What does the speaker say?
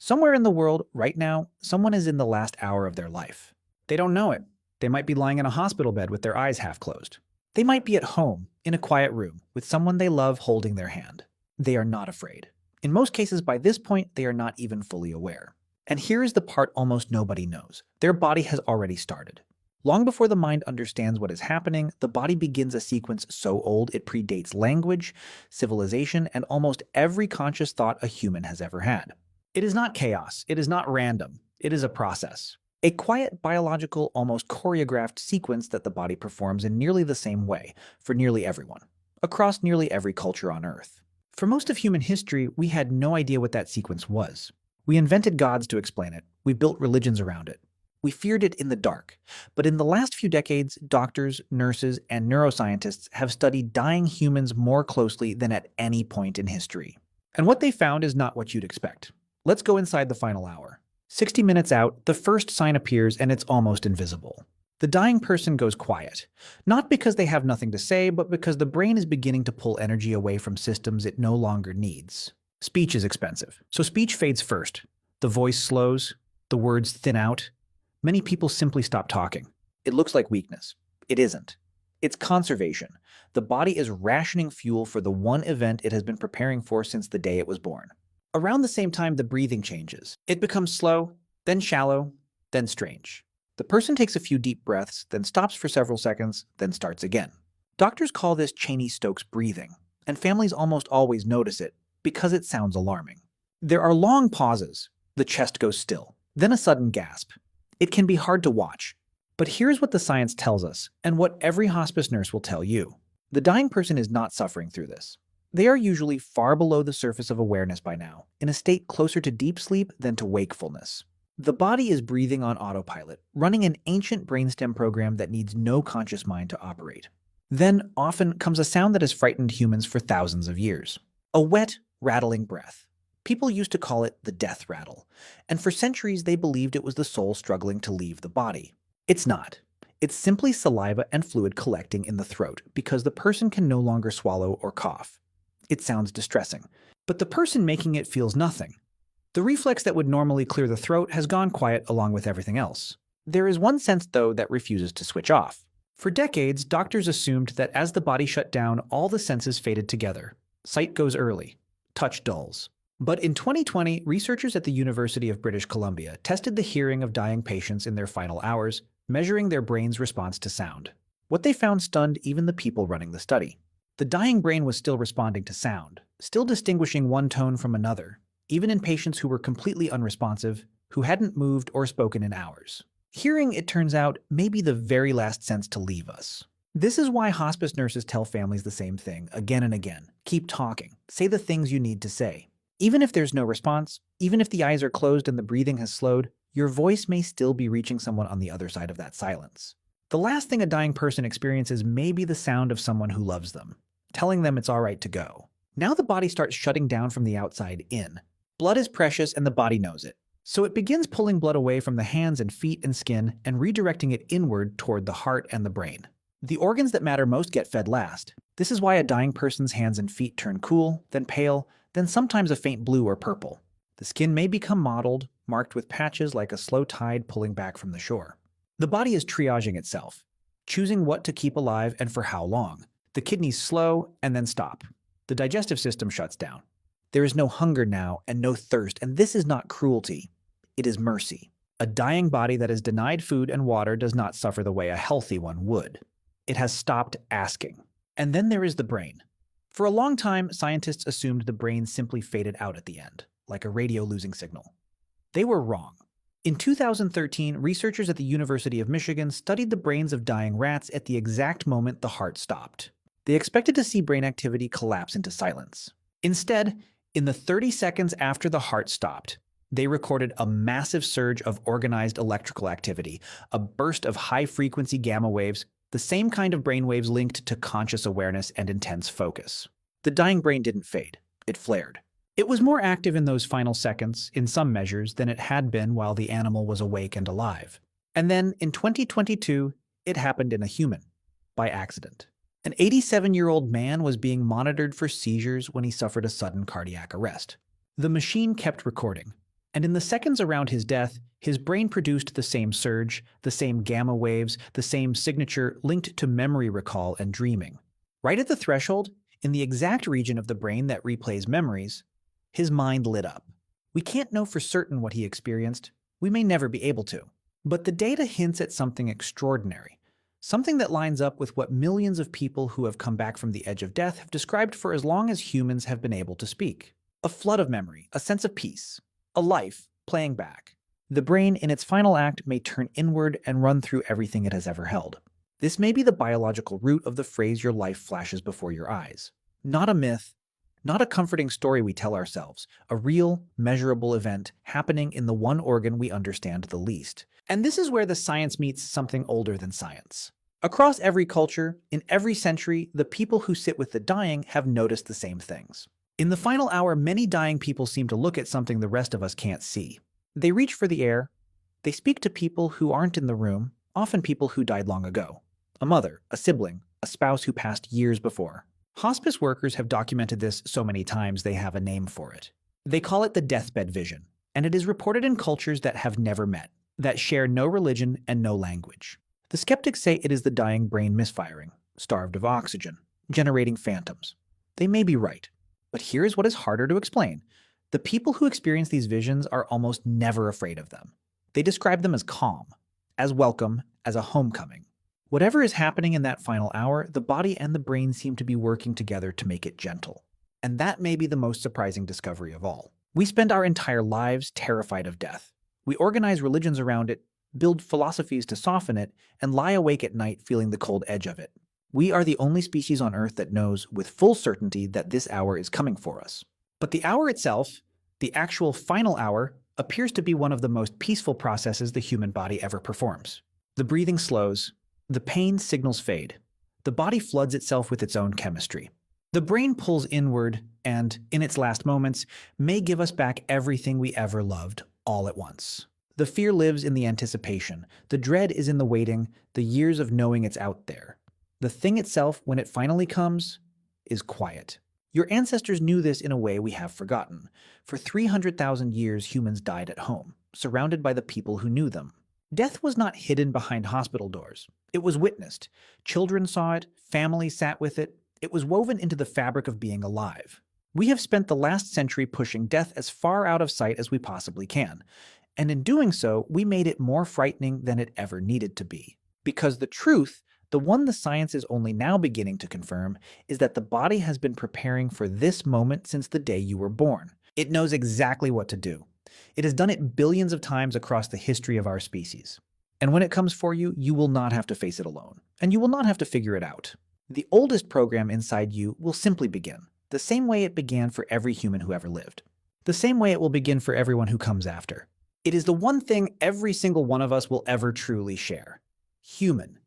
Somewhere in the world, right now, someone is in the last hour of their life. They don't know it. They might be lying in a hospital bed with their eyes half closed. They might be at home, in a quiet room, with someone they love holding their hand. They are not afraid. In most cases, by this point, they are not even fully aware. And here is the part almost nobody knows. Their body has already started. Long before the mind understands what is happening, the body begins a sequence so old it predates language, civilization, and almost every conscious thought a human has ever had. It is not chaos. It is not random. It is a process. A quiet, biological, almost choreographed sequence that the body performs in nearly the same way for nearly everyone, across nearly every culture on Earth. For most of human history, we had no idea what that sequence was. We invented gods to explain it. We built religions around it. We feared it in the dark. But in the last few decades, doctors, nurses, and neuroscientists have studied dying humans more closely than at any point in history. And what they found is not what you'd expect. Let's go inside the final hour. 60 minutes out, the first sign appears and it's almost invisible. The dying person goes quiet, not because they have nothing to say, but because the brain is beginning to pull energy away from systems it no longer needs. Speech is expensive, so speech fades first. The voice slows, the words thin out. Many people simply stop talking. It looks like weakness. It isn't. It's conservation. The body is rationing fuel for the one event it has been preparing for since the day it was born. Around the same time, the breathing changes. It becomes slow, then shallow, then strange. The person takes a few deep breaths, then stops for several seconds, then starts again. Doctors call this Cheney-Stokes breathing, and families almost always notice it because it sounds alarming. There are long pauses. The chest goes still, then a sudden gasp. It can be hard to watch. But here's what the science tells us, and what every hospice nurse will tell you. The dying person is not suffering through this. They are usually far below the surface of awareness by now, in a state closer to deep sleep than to wakefulness. The body is breathing on autopilot, running an ancient brainstem program that needs no conscious mind to operate. Then, often, comes a sound that has frightened humans for thousands of years. A wet, rattling breath. People used to call it the death rattle, and for centuries they believed it was the soul struggling to leave the body. It's not. It's simply saliva and fluid collecting in the throat because the person can no longer swallow or cough. It sounds distressing, but the person making it feels nothing. The reflex that would normally clear the throat has gone quiet along with everything else. There is one sense, though, that refuses to switch off. For decades, doctors assumed that as the body shut down, all the senses faded together. Sight goes early. Touch dulls. But in 2020, researchers at the University of British Columbia tested the hearing of dying patients in their final hours, measuring their brain's response to sound. What they found stunned even the people running the study. The dying brain was still responding to sound, still distinguishing one tone from another, even in patients who were completely unresponsive, who hadn't moved or spoken in hours. Hearing, it turns out, may be the very last sense to leave us. This is why hospice nurses tell families the same thing again and again. Keep talking. Say the things you need to say. Even if there's no response, even if the eyes are closed and the breathing has slowed, your voice may still be reaching someone on the other side of that silence. The last thing a dying person experiences may be the sound of someone who loves them, telling them it's all right to go. Now the body starts shutting down from the outside in. Blood is precious and the body knows it. So it begins pulling blood away from the hands and feet and skin and redirecting it inward toward the heart and the brain. The organs that matter most get fed last. This is why a dying person's hands and feet turn cool, then pale, then sometimes a faint blue or purple. The skin may become mottled, marked with patches like a slow tide pulling back from the shore. The body is triaging itself, choosing what to keep alive and for how long. The kidneys slow and then stop. The digestive system shuts down. There is no hunger now and no thirst, and this is not cruelty. It is mercy. A dying body that is denied food and water does not suffer the way a healthy one would. It has stopped asking. And then there is the brain. For a long time, scientists assumed the brain simply faded out at the end, like a radio losing signal. They were wrong. In 2013, researchers at the University of Michigan studied the brains of dying rats at the exact moment the heart stopped. They expected to see brain activity collapse into silence. Instead, in the 30 seconds after the heart stopped, they recorded a massive surge of organized electrical activity, a burst of high-frequency gamma waves, the same kind of brain waves linked to conscious awareness and intense focus. The dying brain didn't fade. It flared. It was more active in those final seconds, in some measures, than it had been while the animal was awake and alive. And then, in 2022, it happened in a human, by accident. An 87-year-old man was being monitored for seizures when he suffered a sudden cardiac arrest. The machine kept recording. And in the seconds around his death, his brain produced the same surge, the same gamma waves, the same signature linked to memory recall and dreaming. Right at the threshold, in the exact region of the brain that replays memories, his mind lit up. We can't know for certain what he experienced. We may never be able to. But the data hints at something extraordinary, something that lines up with what millions of people who have come back from the edge of death have described for as long as humans have been able to speak. A flood of memory, a sense of peace, a life playing back. The brain, in its final act, may turn inward and run through everything it has ever held. This may be the biological root of the phrase "your life flashes before your eyes." Not a myth, not a comforting story we tell ourselves, a real, measurable event happening in the one organ we understand the least. And this is where the science meets something older than science. Across every culture, in every century, the people who sit with the dying have noticed the same things. In the final hour, many dying people seem to look at something the rest of us can't see. They reach for the air. They speak to people who aren't in the room, often people who died long ago. A mother, a sibling, a spouse who passed years before. Hospice workers have documented this so many times they have a name for it. They call it the deathbed vision, and it is reported in cultures that have never met, that share no religion and no language. The skeptics say it is the dying brain misfiring, starved of oxygen, generating phantoms. They may be right, but here is what is harder to explain. The people who experience these visions are almost never afraid of them. They describe them as calm, as welcome, as a homecoming. Whatever is happening in that final hour, the body and the brain seem to be working together to make it gentle. And that may be the most surprising discovery of all. We spend our entire lives terrified of death. We organize religions around it, build philosophies to soften it, and lie awake at night feeling the cold edge of it. We are the only species on Earth that knows with full certainty that this hour is coming for us. But the hour itself, the actual final hour, appears to be one of the most peaceful processes the human body ever performs. The breathing slows. The pain signals fade. The body floods itself with its own chemistry. The brain pulls inward and, in its last moments, may give us back everything we ever loved, all at once. The fear lives in the anticipation. The dread is in the waiting, the years of knowing it's out there. The thing itself, when it finally comes, is quiet. Your ancestors knew this in a way we have forgotten. For 300,000 years, humans died at home, surrounded by the people who knew them. Death was not hidden behind hospital doors. It was witnessed. Children saw it, families sat with it. It was woven into the fabric of being alive. We have spent the last century pushing death as far out of sight as we possibly can. And in doing so, we made it more frightening than it ever needed to be. Because the truth, the one the science is only now beginning to confirm, is that the body has been preparing for this moment since the day you were born. It knows exactly what to do. It has done it billions of times across the history of our species. And when it comes for you, you will not have to face it alone. And you will not have to figure it out. The oldest program inside you will simply begin, the same way it began for every human who ever lived. The same way it will begin for everyone who comes after. It is the one thing every single one of us will ever truly share. Human.